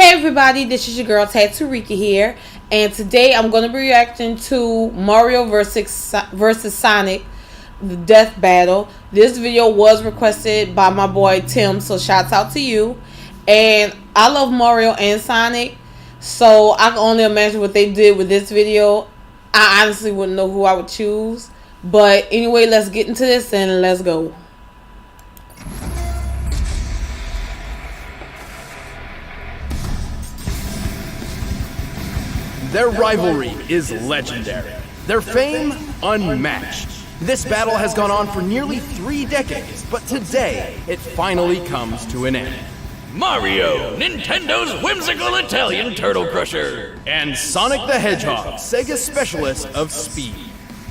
Hey everybody, this is your girl Tattoo Rika here, and today I'm going to be reacting to Mario versus Sonic, the death battle. This video was requested by my boy Tim, so shouts out to you. And I love Mario and Sonic, so I can only imagine what they did with this video. I honestly wouldn't know who I would choose, but anyway, let's get into this and let's go. Their rivalry is legendary. Their fame, unmatched. This battle has gone on for nearly 3 decades, but today, it finally comes to an end. Mario, Nintendo's whimsical Italian turtle crusher. And Sonic the Hedgehog, Sega's specialist of speed.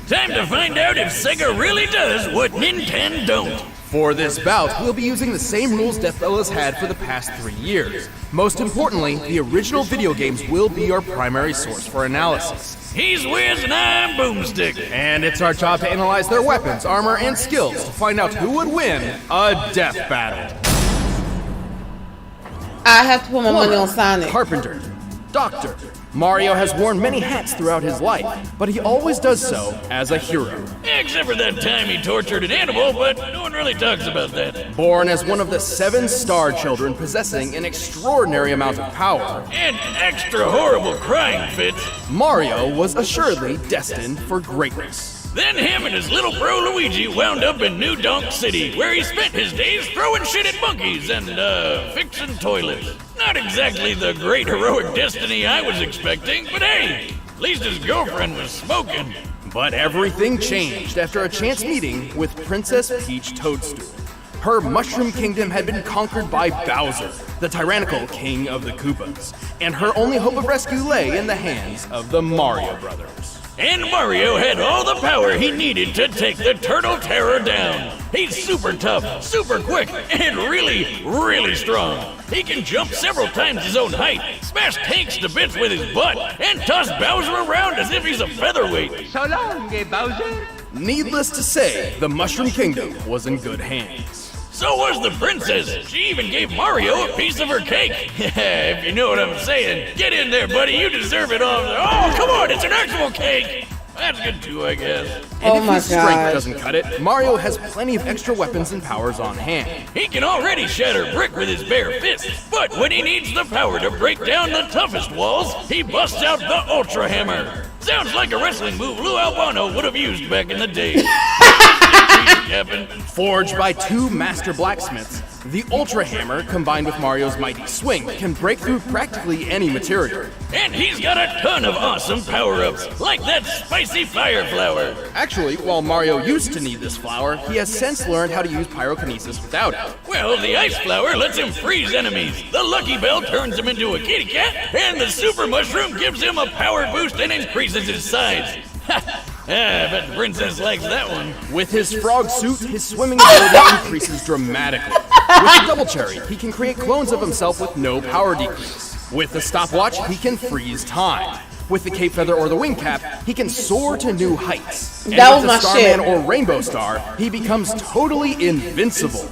Time to find out if Sega really does what Nintendo don't. For this bout, we'll be using the same rules Deathbella's had for the past 3 years. Most importantly, the original video games will be our primary source for analysis. He's Wiz and I'm Boomstick. And it's our job to analyze their weapons, armor, and skills to find out who would win a death battle. I have to put my money on Sonic. Carpenter, doctor. Mario has worn many hats throughout his life, but he always does so as a hero. Except for that time he tortured an animal, but no one really talks about that. Born as one of the 7 star children possessing an extraordinary amount of power, and extra horrible crying fits, Mario was assuredly destined for greatness. Then him and his little bro Luigi wound up in New Donk City, where he spent his days throwing shit at monkeys and, fixing toilets. Not exactly the great heroic destiny I was expecting, but hey, at least his girlfriend was smoking. But everything changed after a chance meeting with Princess Peach Toadstool. Her Mushroom Kingdom had been conquered by Bowser, the tyrannical king of the Koopas, and her only hope of rescue lay in the hands of the Mario Brothers. And Mario had all the power he needed to take the Turtle Terror down. He's super tough, super quick, and really, really strong. He can jump several times his own height, smash tanks to bits with his butt, and toss Bowser around as if he's a featherweight. So long, Bowser. Needless to say, the Mushroom Kingdom was in good hands. So was the princess. She even gave Mario a piece of her cake. If you know what I'm saying. Get in there, buddy. You deserve it all. Oh, come on. It's an actual cake. That's good too, I guess. And if his strength doesn't cut it, Mario has plenty of extra weapons and powers on hand. He can already shatter brick with his bare fist, but when he needs the power to break down the toughest walls, he busts out the Ultra Hammer. Sounds like a wrestling move Lou Albano would have used back in the day. Forged by 2 master blacksmiths, the Ultra Hammer, combined with Mario's mighty swing, can break through practically any material. And he's got a ton of awesome power-ups, like that spicy fire flower. Actually, while Mario used to need this flower, he has since learned how to use pyrokinesis without it. Well, the ice flower lets him freeze enemies, the Lucky Bell turns him into a kitty cat, and the Super Mushroom gives him a power boost and increases his size. I bet the princess likes that one. With his frog suit, his swimming ability increases dramatically. With the double cherry, he can create clones of himself with no power decrease. With the stopwatch, he can freeze time. With the cape feather or the wing cap, he can soar to new heights. And that was with the my Starman shit. or Rainbow Star, he becomes totally invincible.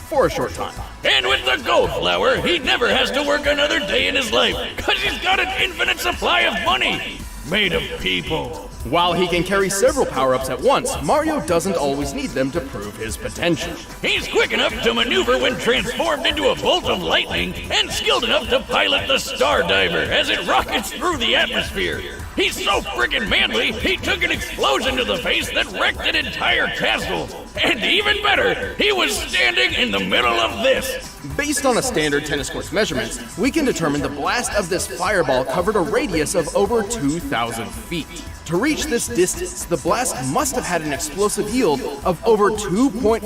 For a short time. And with the gold flower, he never has to work another day in his life, because he's got an infinite supply of money. Made of people. While he can carry several power-ups at once, Mario doesn't always need them to prove his potential. He's quick enough to maneuver when transformed into a bolt of lightning, and skilled enough to pilot the Star Diver as it rockets through the atmosphere. He's so friggin' manly, he took an explosion to the face that wrecked an entire castle. And even better, he was standing in the middle of this. Based on a standard tennis court's measurements, we can determine the blast of this fireball covered a radius of over 2,000 feet. To reach this distance, the blast must have had an explosive yield of over 2.4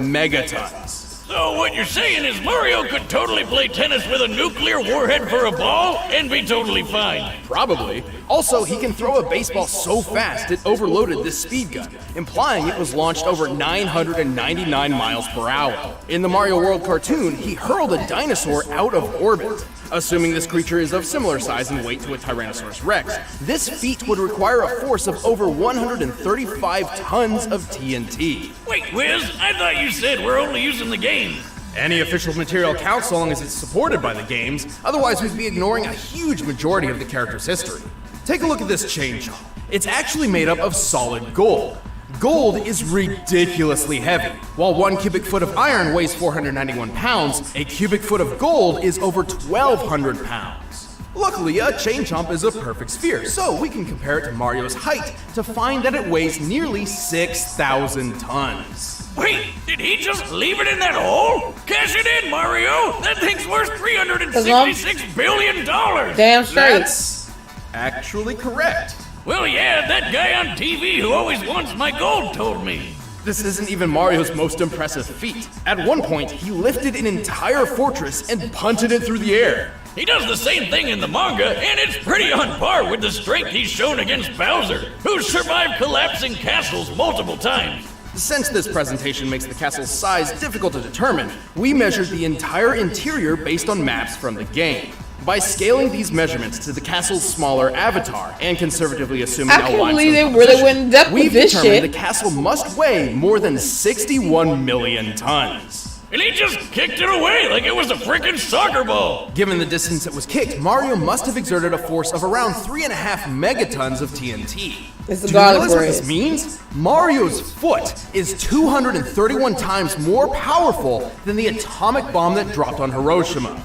megatons. So what you're saying is Mario could totally play tennis with a nuclear warhead for a ball and be totally fine. Probably. Also, he can throw a baseball so fast it overloaded this speed gun, implying it was launched over 999 miles per hour. In the Mario World cartoon, he hurled a dinosaur out of orbit. Assuming this creature is of similar size and weight to a Tyrannosaurus Rex, this feat would require a force of over 135 tons of TNT. Wait, Wiz, I thought you said we're only using the game. Any official material counts so long as it's supported by the games, otherwise we'd be ignoring a huge majority of the character's history. Take a look at this chain chomp. It's actually made up of solid gold. Gold is ridiculously heavy. While 1 cubic foot of iron weighs 491 pounds, a cubic foot of gold is over 1,200 pounds. Luckily, a chain chomp is a perfect sphere, so we can compare it to Mario's height to find that it weighs nearly 6,000 tons. Wait, did he just leave it in that hole? Cash it in, Mario! That thing's worth $366 billion! Damn straight. That's actually correct. Well, yeah, that guy on TV who always wants my gold told me. This isn't even Mario's most impressive feat. At one point, he lifted an entire fortress and punted it through the air. He does the same thing in the manga, and it's pretty on par with the strength he's shown against Bowser, who's survived collapsing castles multiple times. Since this presentation makes the castle's size difficult to determine, we measured the entire interior based on maps from the game. By scaling these measurements to the castle's smaller avatar and conservatively assuming I can't believe they really position, went in depth we've with this determined shit. the castle must weigh more than 61 million tons. And he just kicked it away like it was a freaking soccer ball. Given the distance it was kicked, Mario must have exerted a force of around 3.5 megatons of TNT. It's the Do you garlic realize what bread. this means? Mario's foot is 231 times more powerful than the atomic bomb that dropped on Hiroshima.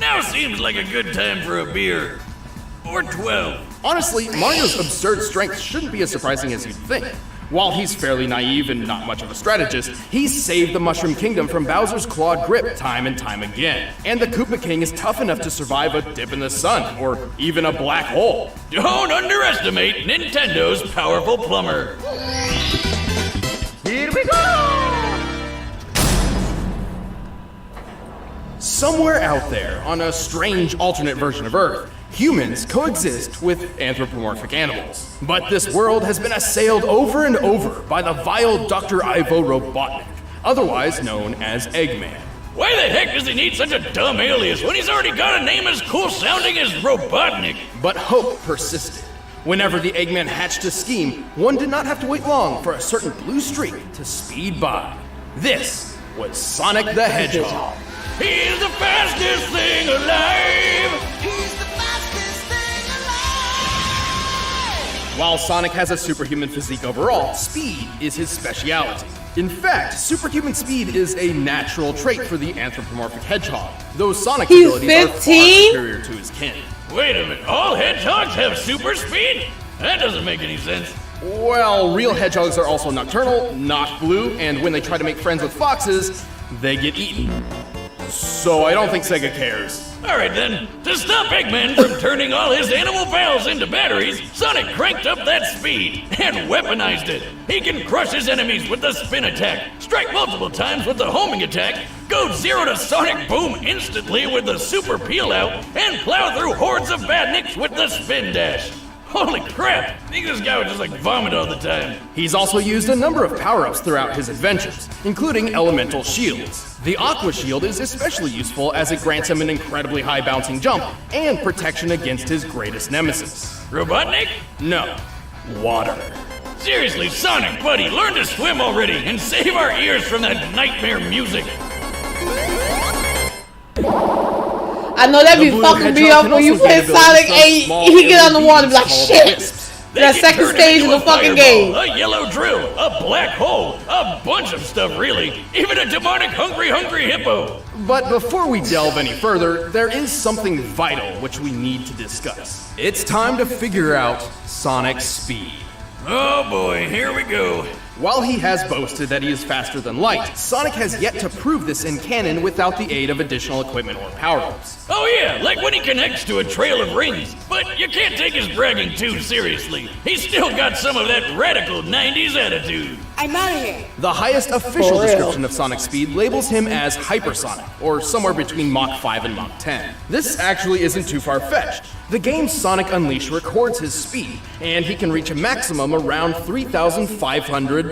Now seems like a good time for a beer. Or 12. Honestly, Mario's absurd strength shouldn't be as surprising as you'd think. While he's fairly naive and not much of a strategist, he's saved the Mushroom Kingdom from Bowser's clawed grip time and time again. And the Koopa King is tough enough to survive a dip in the sun, or even a black hole. Don't underestimate Nintendo's powerful plumber. Here we go! Somewhere out there, on a strange alternate version of Earth, humans coexist with anthropomorphic animals. But this world has been assailed over and over by the vile Dr. Ivo Robotnik, otherwise known as Eggman. Why the heck does he need such a dumb alias when he's already got a name as cool sounding as Robotnik? But hope persisted. Whenever the Eggman hatched a scheme, one did not have to wait long for a certain blue streak to speed by. This was Sonic the Hedgehog. He's the fastest thing alive! While Sonic has a superhuman physique overall, speed is his speciality. In fact, superhuman speed is a natural trait for the anthropomorphic hedgehog, though Sonic's He's abilities are far 15? superior to his kin. Wait a minute, all hedgehogs have super speed? That doesn't make any sense. Well, real hedgehogs are also nocturnal, not blue, and when they try to make friends with foxes, they get eaten. So I don't think Sega cares. Alright then, to stop Eggman from turning all his animal pals into batteries, Sonic cranked up that speed and weaponized it. He can crush his enemies with the spin attack, strike multiple times with the homing attack, go 0 to Sonic Boom instantly with the super peel out, and plow through hordes of badniks with the spin dash. Holy crap! I think this guy would just like vomit all the time. He's also used a number of power-ups throughout his adventures, including elemental shields. The Aqua Shield is especially useful as it grants him an incredibly high bouncing jump and protection against his greatest nemesis. Robotnik? No, water. Seriously, Sonic, buddy, learn to swim already and save our ears from that nightmare music. I know that The be blue fucking me hedgehog up can when you also play gain abilities Sonic from and small he get on the water and be like, LEDs shit. called wisps. They That can second turn stage into of the a fucking fireball, game. a yellow drill, a black hole, a bunch of stuff really, even a demonic hungry hippo. But before we delve any further, there is something vital which we need to discuss. It's time to figure out Sonic's speed. Oh boy, here we go. While he has boasted that he is faster than light, Sonic has yet to prove this in canon without the aid of additional equipment or power-ups. Oh yeah, like when he connects to a trail of rings. But you can't take his bragging too seriously. He's still got some of that radical 90s attitude. I'm out of here. The highest official For real. description of Sonic's speed labels him as hypersonic, or somewhere between Mach 5 and Mach 10. This actually isn't too far-fetched. The game Sonic Unleashed records his speed, and he can reach a maximum around 3,500,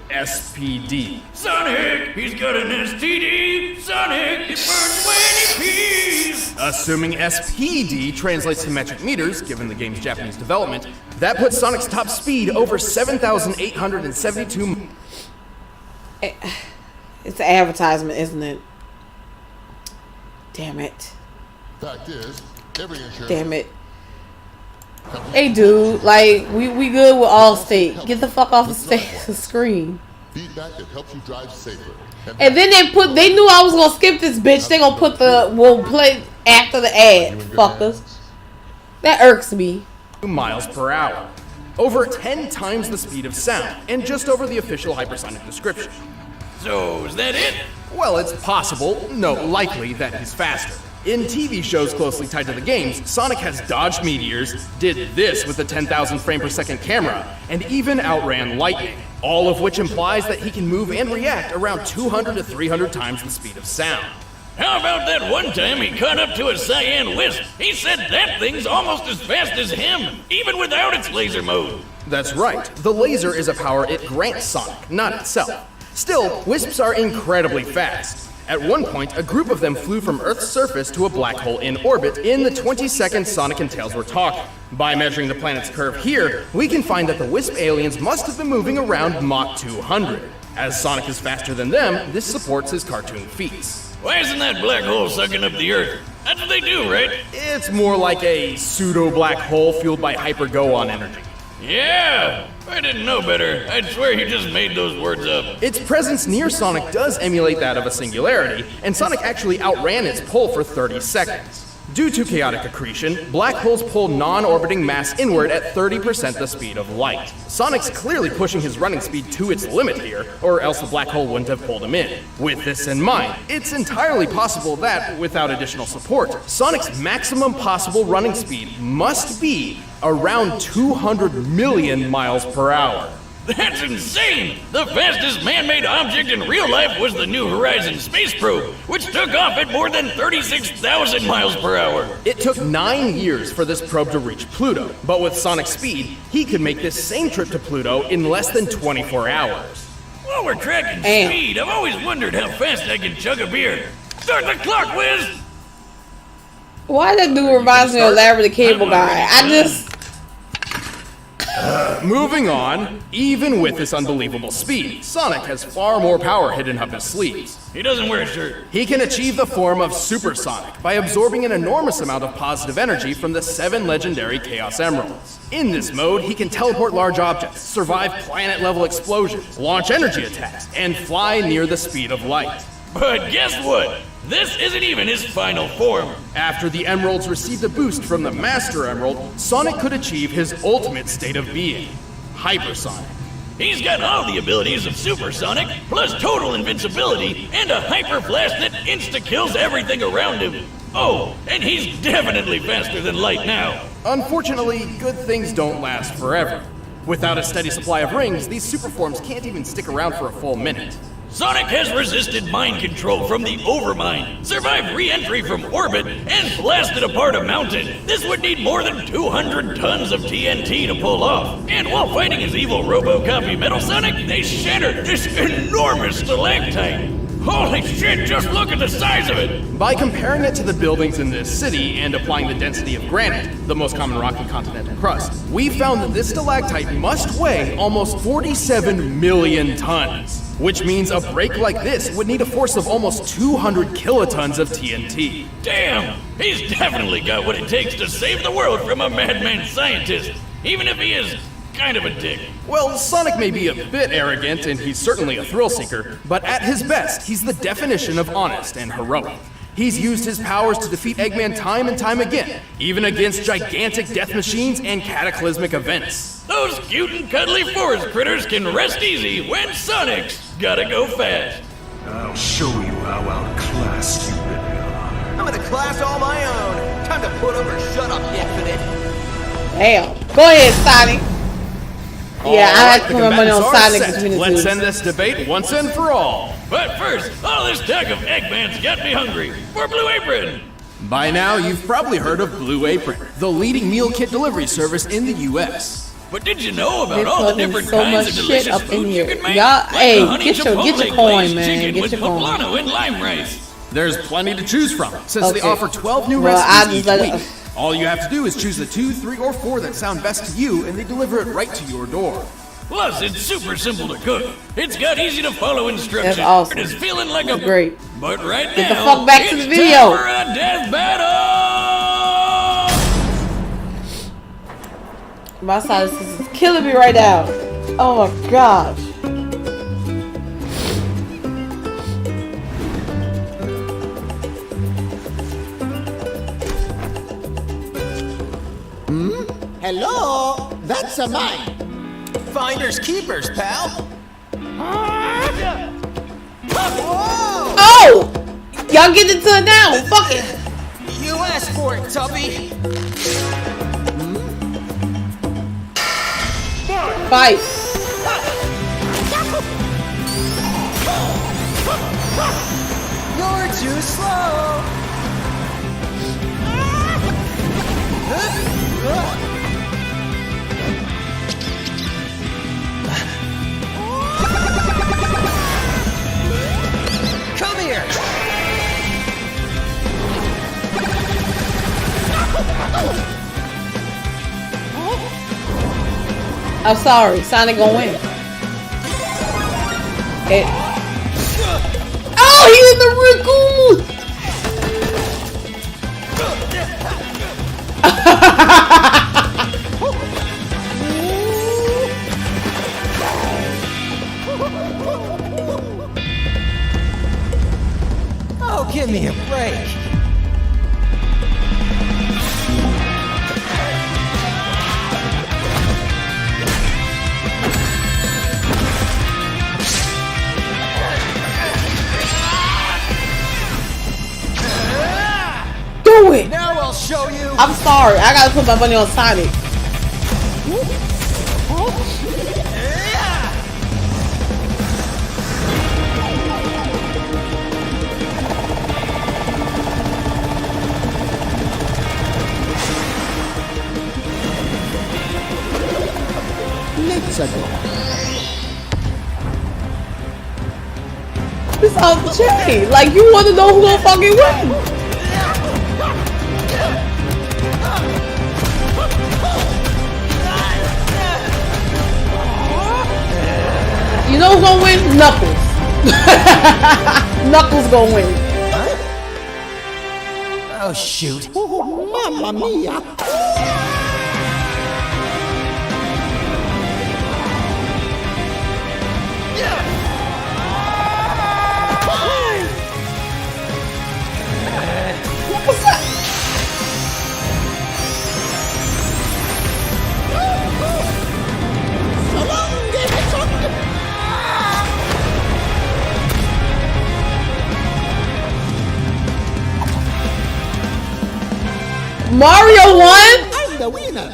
SPD. Sonic, he's got an STD. Sonic, it burns when he pees. Assuming SPD translates to metric meters, given the game's Japanese development, that puts Sonic's top speed over 7,872. It's an advertisement, isn't it? Damn it. Fact is, every insurance. Damn it. Hey, dude. Like, we good with Allstate. Get the fuck off the screen. Feedback that helps you drive safer. And then they knew I was gonna skip this bitch. They gonna put we'll play after the ad. Fuckers. That irks me. Miles per hour. Over 10 times the speed of sound, and just over the official hypersonic description. So, is that it? Well, it's possible, no, likely, that he's faster. In TV shows closely tied to the games, Sonic has dodged meteors, did this with a 10,000 frame per second camera, and even outran lightning. All of which implies that he can move and react around 200 to 300 times the speed of sound. How about that one time he caught up to a cyan wisp? He said that thing's almost as fast as him, even without its laser mode. That's right. The laser is a power it grants Sonic, not itself. Still, wisps are incredibly fast. At one point, a group of them flew from Earth's surface to a black hole in orbit in the 20 seconds Sonic and Tails were talking. By measuring the planet's curve here, we can find that the wisp aliens must have been moving around Mach 200. As Sonic is faster than them, this supports his cartoon feats. Why isn't that black hole sucking up the Earth? That's what they do, right? It's more like a pseudo-black hole fueled by hyper-go-on energy. Yeah! If I didn't know better, I'd swear he just made those words up. Its presence near Sonic does emulate that of a singularity, and Sonic actually outran its pull for 30 seconds. Due to chaotic accretion, black holes pull non-orbiting mass inward at 30% the speed of light. Sonic's clearly pushing his running speed to its limit here, or else the black hole wouldn't have pulled him in. With this in mind, it's entirely possible that, without additional support, Sonic's maximum possible running speed must be around 200 million miles per hour. That's insane! The fastest man-made object in real life was the New Horizons space probe, which took off at more than 36,000 miles per hour. It took 9 years for this probe to reach Pluto, but with Sonic's speed, he could make this same trip to Pluto in less than 24 hours. While we're tracking speed, I've always wondered how fast I can chug a beer. Start the clock, Wiz! Why that dude reminds me of Larry the Cable Guy? Moving on, even with this unbelievable speed, Sonic has far more power hidden up his sleeves. He doesn't wear a shirt. He can achieve the form of Super Sonic by absorbing an enormous amount of positive energy from the 7 legendary Chaos Emeralds. In this mode, he can teleport large objects, survive planet-level explosions, launch energy attacks, and fly near the speed of light. But guess what? This isn't even his final form. After the Emeralds received a boost from the Master Emerald, Sonic could achieve his ultimate state of being, Hypersonic. He's got all the abilities of Supersonic, plus total invincibility, and a hyper blast that insta-kills everything around him. Oh, and he's definitely faster than light now. Unfortunately, good things don't last forever. Without a steady supply of rings, these superforms can't even stick around for a full minute. Sonic has resisted mind control from the Overmind, survived re-entry from orbit, and blasted apart a mountain. This would need more than 200 tons of TNT to pull off. And while fighting his evil RoboCopy Metal Sonic, they shattered this enormous stalactite. Holy shit, just look at the size of it! By comparing it to the buildings in this city and applying the density of granite, the most common rock in continental crust, we found that this stalactite must weigh almost 47 million tons. Which means a break like this would need a force of almost 200 kilotons of TNT. Damn! He's definitely got what it takes to save the world from a madman scientist, even if he is kind of a dick. Well, Sonic may be a bit arrogant, and he's certainly a thrill seeker, but at his best, he's the definition of honest and heroic. He's used his powers to defeat Eggman time and time again, even against gigantic death machines and cataclysmic events. Those cute and cuddly forest critters can rest easy when Sonic's gotta go fast. I'll show you how outclassed you really are. I'm in a class all my own. Time to put up or shut up, Infinite. Damn. Go ahead, Sonic. Yeah, I like to the put my money on combatants are Sonic set. between the Let's two. end this debate once and for all. But first, all this talk of Eggman's got me hungry for Blue Apron. By now, you've probably heard of Blue Apron, the leading meal kit delivery service in the U.S. But did you know They're about all the putting different so kinds much of shit delicious up in foods here. you can make? Y'all, Like hey, the honey get your chipotle coin, glazed man. chicken Get with your coin. poblano and lime rice. There's plenty to choose from, since they Okay. offer 12 new Well, I recipes just each let week. All you have to do is choose the 2, 3, or 4 that sound best to you, and they deliver it right to your door. Plus, it's super simple to cook. It's got easy to follow instructions. That's awesome. It's feeling like a Great. But right Get the now, fuck back to the it's video. time for a death battle. My sinus is killing me right now. Oh my gosh. Hello? That's a mine. Finders keepers, pal. Whoa! Oh! Y'all get into it now. Fuck it. You asked for it, Tuppy. Fight. You're too slow. Come here. I'm sorry. Sonic gonna win. Oh, he's in the raccoon. Oh, give me a break. Do it. Now I'll show you. I'm sorry. I gotta put my money on Sonic. Let's go. It's off the chain. Like, you wanna know who gonna fucking win. You know who's gonna win? Knuckles. Knuckles gonna win. Oh, shoot. Mamma mia. Mario won? I'm the winner.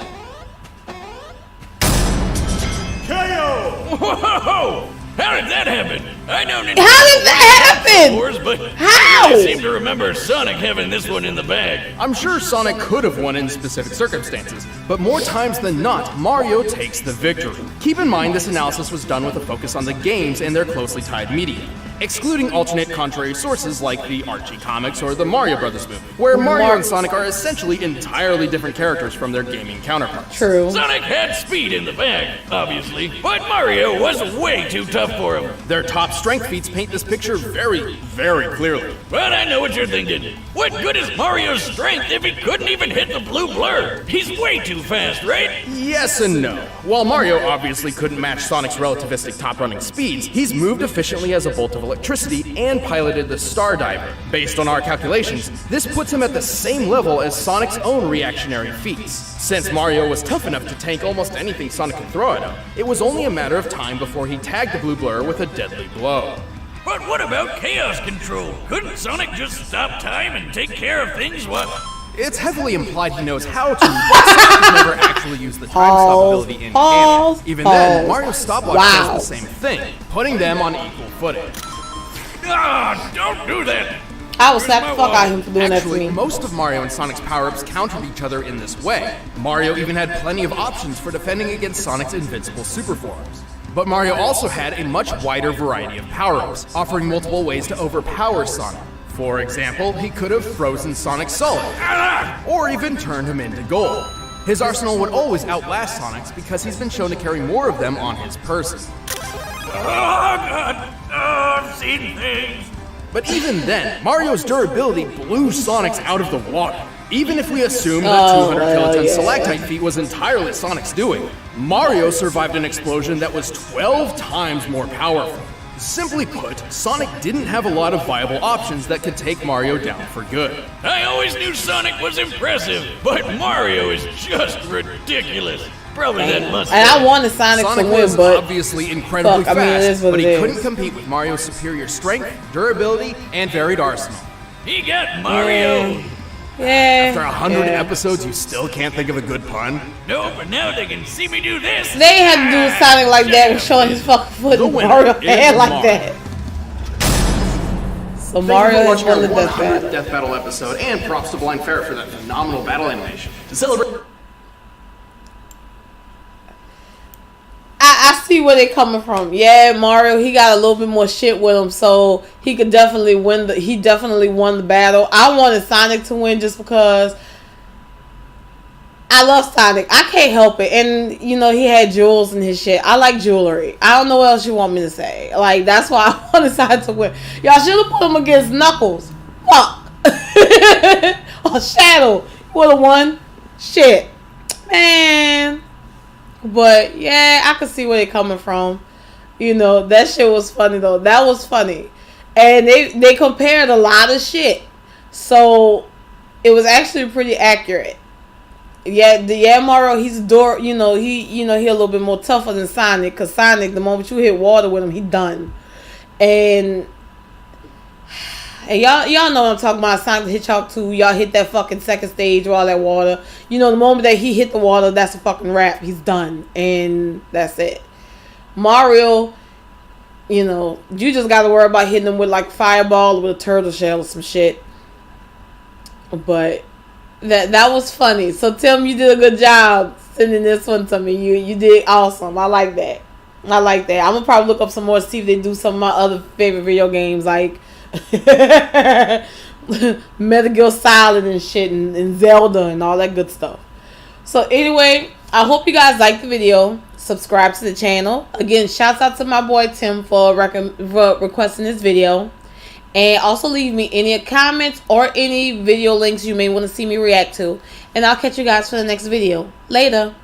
Whoa! How did that happen? I know Nintendo How did that happen? wars, but How? I seem to remember Sonic having this one in the bag. I'm sure Sonic could have won in specific circumstances, but more times than not, Mario takes the victory. Keep in mind this analysis was done with a focus on the games and their closely tied media, excluding alternate contrary sources like the Archie comics or the Mario Brothers movie, where Mario and Sonic are essentially entirely different characters from their gaming counterparts. True. Sonic had speed in the bag, obviously, but Mario was way too tough for him. Their top strength feats paint this picture very, very clearly. But I know what you're thinking. What good is Mario's strength if he couldn't even hit the blue blur? He's way too fast, right? Yes and no. While Mario obviously couldn't match Sonic's relativistic top-running speeds, he's moved efficiently as a bolt of electricity and piloted the Star Diver. Based on our calculations, this puts him at the same level as Sonic's own reactionary feats. Since Mario was tough enough to tank almost anything Sonic could throw at him, it was only a matter of time before he tagged the blue blur with a deadly blow. But what about chaos control? Couldn't Sonic just stop time and take care of things while... It's heavily implied he knows how to, but Sonic never actually used the time stop ability in canon. Even then, Mario's stopwatch does the same thing, putting them on equal footing. Ah, don't do that! I will slap the fuck out of him for doing that to Actually, me. most of Mario and Sonic's power-ups countered each other in this way. Mario even had plenty of options for defending against Sonic's invincible super forms. But Mario also had a much wider variety of power-ups, offering multiple ways to overpower Sonic. For example, he could have frozen Sonic solid, or even turned him into gold. His arsenal would always outlast Sonic's because he's been shown to carry more of them on his person. Oh, God. Oh, I've seen things. But even then, Mario's durability blew Sonic's out of the water. Even if we assume that 200 kiloton stalactite feat was entirely Sonic's doing, Mario survived an explosion that was 12 times more powerful. Simply put, Sonic didn't have a lot of viable options that could take Mario down for good. I always knew Sonic was impressive, but Mario is just ridiculous. Probably that mustache. And I wanted Sonic to win, was but obviously incredibly fuck, I mean, it is fast, what but it he is. couldn't compete with Mario's superior strength, durability, and varied arsenal. He got Mario. Yeah. After 100 episodes, you still can't think of a good pun? No, but now they can see me do this. They had to do Sonic like that with showing his fucking foot The and winner Mario is head like Mario. that. So Mario has won the death battle. Death Battle episode, and props to Blind Ferret for that phenomenal battle animation. To celebrate... I see where they're coming from. Yeah, Mario, he got a little bit more shit with him, so he could definitely win. He definitely won the battle. I wanted Sonic to win just because I love Sonic. I can't help it. And, you know, he had jewels and his shit. I like jewelry. I don't know what else you want me to say. Like, that's why I wanted Sonic to win. Y'all should have put him against Knuckles. Fuck. Or Shadow. Would have won. Shit. Man. But, yeah, I could see where they're coming from. You know, that shit was funny, though. That was funny. And they compared a lot of shit. So, it was actually pretty accurate. Yeah, Mario, he's he a little bit more tougher than Sonic, because Sonic, the moment you hit water with him, he done. And y'all know what I'm talking about. Sonic the Hedgehog 2, y'all hit that fucking second stage with all that water. You know, the moment that he hit the water, that's a fucking wrap. He's done. And that's it. Mario, you know, you just got to worry about hitting him with like fireball or with a turtle shell or some shit. But that was funny. So Tim, you did a good job sending this one to me. You did awesome. I like that. I'm gonna probably look up some more to see if they do some of my other favorite video games like Metal Gear Solid and shit and Zelda and all that good stuff. So anyway, I hope you guys liked the video. Subscribe to the channel. Again, shouts out to my boy Tim for requesting this video. And also leave me any comments or any video links you may want to see me react to. And I'll catch you guys for the next video. Later.